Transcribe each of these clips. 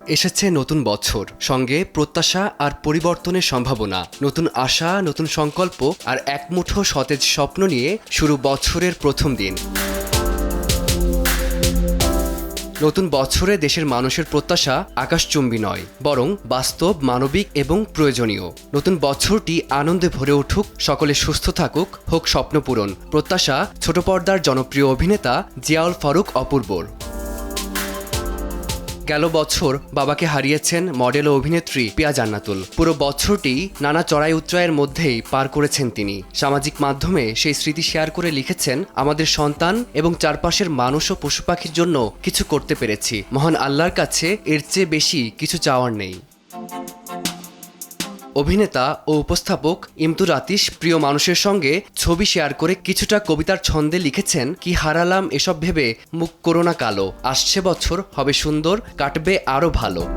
এসেছে নতুন বছর, সঙ্গে প্রত্যাশা আর পরিবর্তনের সম্ভাবনা। নতুন আশা, নতুন সংকল্প আর একমুঠো সতেজ স্বপ্ন নিয়ে শুরু বছরের প্রথম দিন। নতুন বছরে দেশের মানুষের প্রত্যাশা আকাশচুম্বী নয়, বরং বাস্তব, মানবিক এবং প্রয়োজনীয়। নতুন বছরটি আনন্দে ভরে উঠুক, সকলে সুস্থ থাকুক, হোক স্বপ্নপূরণ। প্রত্যাশা ছোট পর্দার জনপ্রিয় অভিনেতা জিয়াউল ফারুক অপূর্বর। গেল বছর বাবাকে হারিয়েছেন মডেল ও অভিনেত্রী পিয়া জান্নাতুল। পুরো বছরটি নানা চড়াই উতরাইয়ের মধ্যেই পার করেছেন তিনি। সামাজিক মাধ্যমে সেই স্মৃতি শেয়ার করে লিখেছেন, আমাদের সন্তান এবং চারপাশের মানুষ ও পশু পাখির জন্য কিছু করতে পেরেছি। মহান আল্লাহর কাছে এর চেয়ে বেশি কিছু চাওয়ার নেই। অভিনেতা ও উপস্থাপক ইমতুর আতিশ প্রিয় মানুষের সঙ্গে ছবি শেয়ার করে কিছুটা কবিতার ছন্দে লিখেছেন, কি হারালাম এসব ভেবে মুখ করোনা কালো, আসছে বছর হবে সুন্দর, কাটবে আরও ভালো।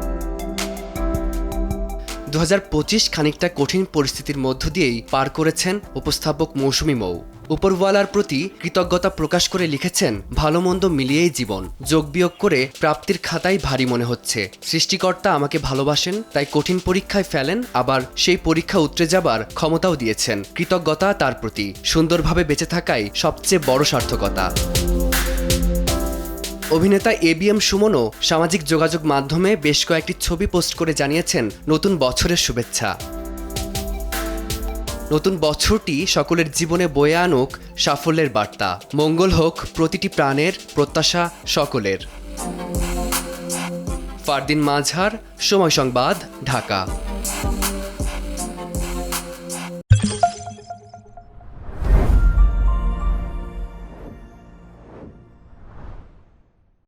2025 খানিকটা কঠিন পরিস্থিতির মধ্য দিয়েই পার করেছেন উপস্থাপক মৌসুমী মৌ। উপরওয়ালার প্রতি কৃতজ্ঞতা প্রকাশ করে লিখেছেন, ভালো মন্দ মিলিয়েই জীবন, যোগ বিয়োগ করে প্রাপ্তির খাতাই ভারী মনে হচ্ছে। সৃষ্টিকর্তা আমাকে ভালোবাসেন, তাই কঠিন পরীক্ষায় ফেলেন, আবার সেই পরীক্ষা উতরে যাবার ক্ষমতাও দিয়েছেন। কৃতজ্ঞতা তার প্রতি। সুন্দরভাবে বেঁচে থাকাই সবচেয়ে বড় সার্থকতা। অভিনেতা ABM সুমনও সামাজিক যোগাযোগ মাধ্যমে বেশ কয়েকটি ছবি পোস্ট করে জানিয়েছেন নতুন বছরের শুভেচ্ছা। নতুন বছরটি সকলের জীবনে বয়ে আনুক সাফল্যের বার্তা। মঙ্গল হোক প্রতিটি প্রাণের, প্রত্যাশা সকলের। ফারদিন মাজহার, সময় সংবাদ, ঢাকা।